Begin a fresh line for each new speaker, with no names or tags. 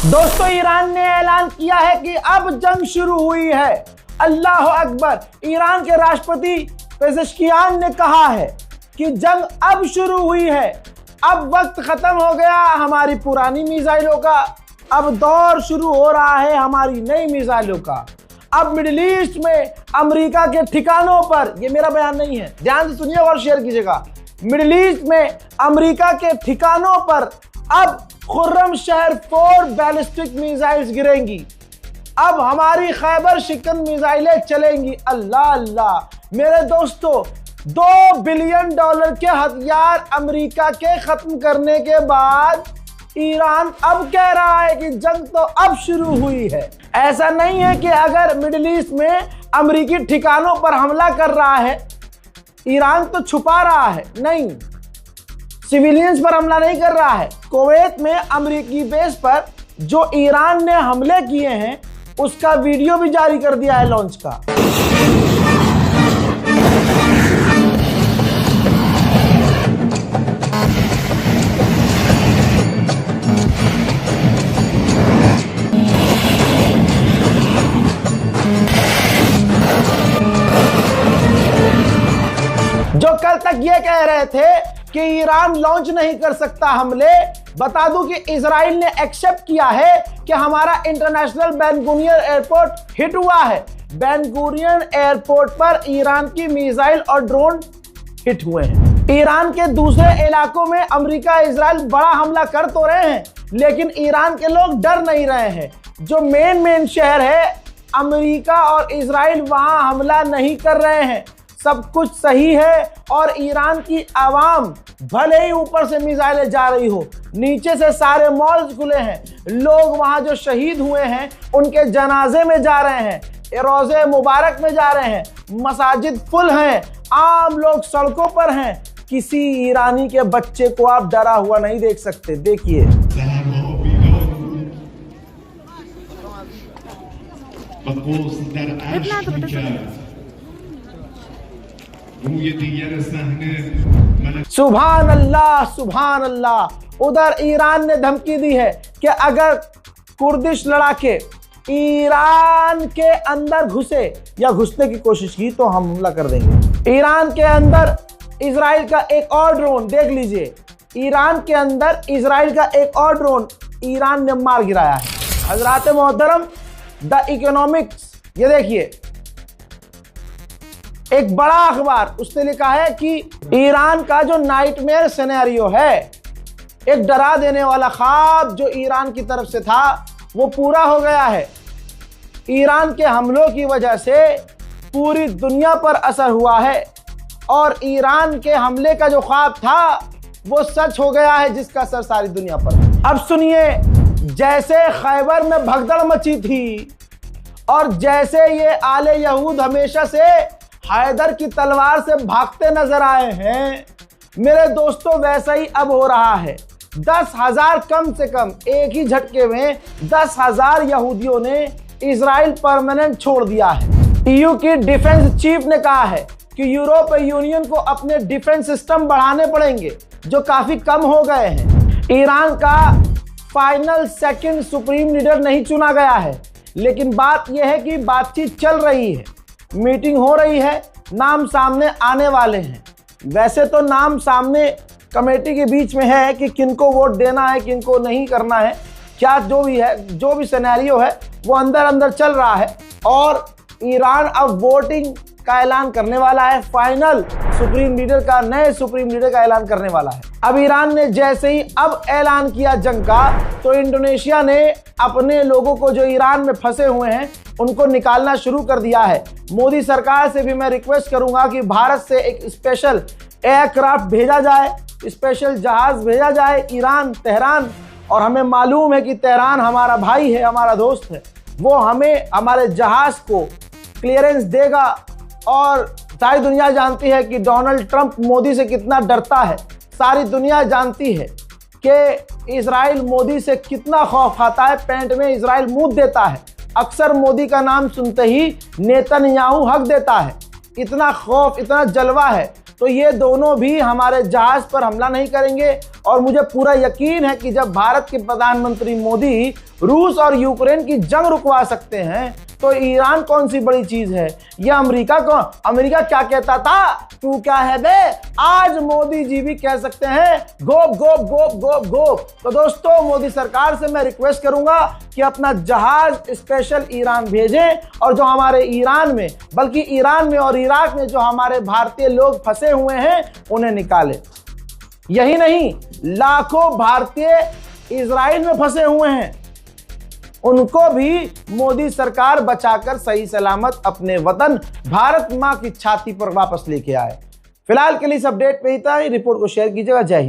दोस्तों, ईरान ने ऐलान किया है कि अब जंग शुरू हुई है। अल्लाह अकबर। ईरान के राष्ट्रपति पेज़ेश्कियान ने कहा है कि जंग अब शुरू हुई है। अब वक्त खत्म हो गया हमारी पुरानी मिसाइलों का, अब दौर शुरू हो रहा है हमारी नई मिसाइलों का। अब मिडिल ईस्ट में अमेरिका के ठिकानों पर, ये मेरा बयान नहीं है, ध्यान से सुनिए और शेयर कीजिएगा, मिडिल ईस्ट में अमेरिका के ठिकानों पर अब खुर्रमशहर 4 बैलिस्टिक मिसाइल्स गिरेंगी। अब हमारी खैबर शिकन मिसाइलें चलेंगी। अल्लाह अल्लाह। मेरे दोस्तों, $2 बिलियन के हथियार अमेरिका के खत्म करने के बाद ईरान अब कह रहा है कि जंग तो अब शुरू हुई है। ऐसा नहीं है कि अगर मिडिल ईस्ट में अमेरिकी ठिकानों पर हमला कर रहा है ईरान तो छुपा रहा है, नहीं, सिविलियंस पर हमला नहीं कर रहा है। कुवैत में अमेरिकी बेस पर जो ईरान ने हमले किए हैं उसका वीडियो भी जारी कर दिया है लॉन्च का। जो कल तक ये कह रहे थे कि ईरान लॉन्च नहीं कर सकता हमले, बता दूं कि इजराइल ने एक्सेप्ट किया है कि हमारा international Ben Gurion airport hit हुआ है। बेन गुरियन एयरपोर्ट पर ईरान की मिसाइल और ड्रोन हिट हुए हैं। ईरान के दूसरे इलाकों में अमेरिका इजराइल बड़ा हमला कर तो रहे हैं, लेकिन ईरान के लोग डर नहीं रहे हैं। जो मेन शहर है अमेरिका और इजराइल, वहां हमला नहीं कर रहे हैं। सब कुछ सही है और ईरान की आवाम, भले ही ऊपर से मिसाइलें जा रही हो, नीचे से सारे मॉल्स खुले हैं, लोग वहां जो शहीद हुए हैं उनके जनाजे में जा रहे हैं, रोज़े मुबारक में जा रहे हैं, मसाजिद फुल हैं, आम लोग सड़कों पर हैं। किसी ईरानी के बच्चे को आप डरा हुआ नहीं देख सकते। देखिए, सुभान अल्लाह सुभान अल्लाह। उधर ईरान ने धमकी दी है कि अगर कुर्दिश लड़ाके ईरान के अंदर घुसे या घुसने की कोशिश की तो हम हमला कर देंगे। ईरान के अंदर इजराइल का एक और ड्रोन, देख लीजिए, ईरान के अंदर इजराइल का एक और ड्रोन ईरान ने मार गिराया है। हजरात मोहतरम, द इकोनॉमिक्स, ये देखिए, एक बड़ा अखबार, उसने लिखा है कि ईरान का जो नाइटमेयर सिनेरियो है, एक डरा देने वाला ख्वाब जो ईरान की तरफ से था वो पूरा हो गया है। ईरान के हमलों की वजह से पूरी दुनिया पर असर हुआ है और ईरान के हमले का जो ख्वाब था वो सच हो गया है, जिसका असर सारी दुनिया पर। अब सुनिए, जैसे खैबर में भगदड़ मची थी और जैसे ये आले यहूद हमेशा से हैदर की तलवार से भागते नजर आए हैं, मेरे दोस्तों, वैसा ही अब हो रहा है। 10,000 कम से कम एक ही झटके में 10,000 यहूदियों ने इजराइल परमानेंट छोड़ दिया है। ईयू की डिफेंस चीफ ने कहा है कि यूरोपीय यूनियन को अपने डिफेंस सिस्टम बढ़ाने पड़ेंगे जो काफी कम हो गए हैं। ईरान का फाइनल सेकंड सुप्रीम लीडर नहीं चुना गया है, लेकिन बात यह है कि बातचीत चल रही है, मीटिंग हो रही है, नाम सामने आने वाले हैं। वैसे तो नाम सामने कमेटी के बीच में है कि किनको वोट देना है, किनको नहीं करना है, क्या जो भी है, जो भी सिनेरियो है वो अंदर अंदर चल रहा है और ईरान अब वोटिंग का ऐलान करने वाला है। फाइनल सुप्रीम लीडर का, नए सुप्रीम लीडर का ऐलान करने वाला है। अब ईरान ने जैसे ही अब ऐलान किया जंग का, तो इंडोनेशिया ने अपने लोगों को जो ईरान में फंसे हुए हैं उनको निकालना शुरू कर दिया है। मोदी सरकार से भी मैं रिक्वेस्ट करूंगा कि भारत से एक स्पेशल एयरक्राफ्ट भेजा जाए, स्पेशल जहाज भेजा जाए ईरान, तेहरान। और हमें मालूम है कि तेहरान हमारा भाई है, हमारा दोस्त है, वो हमें हमारे जहाज को क्लियरेंस देगा। और सारी दुनिया जानती है कि डोनाल्ड ट्रंप मोदी से कितना डरता है, सारी दुनिया जानती है कि इजराइल मोदी से कितना खौफ खाता है, पैंट में इजराइल मुंह देता है, अक्सर मोदी का नाम सुनते ही नेतन्याहू हक देता है। इतना खौफ, इतना जलवा है। तो ये दोनों भी हमारे जहाज पर हमला नहीं करेंगे। और मुझे पूरा यकीन है कि जब भारत के प्रधानमंत्री मोदी रूस और यूक्रेन की जंग रुकवा सकते हैं तो ईरान कौन सी बड़ी चीज है। यह अमेरिका क्या कहता था, तू क्या है बे, आज मोदी जी भी कह सकते हैं गोप गोप गोप गोप गोप। तो दोस्तों, मोदी सरकार से मैं रिक्वेस्ट करूंगा कि अपना जहाज स्पेशल ईरान भेजें और जो हमारे ईरान में, बल्कि ईरान में और इराक में जो हमारे भारतीय लोग फंसे हुए हैं उन्हें निकालें। यही नहीं, लाखों भारतीय इजराइल में फंसे हुए हैं, उनको भी मोदी सरकार बचाकर सही सलामत अपने वतन भारत मां की छाती पर वापस लेके आए। फिलहाल के लिए इस अपडेट पे ही था। रिपोर्ट को शेयर कीजिएगा। जय हिंद।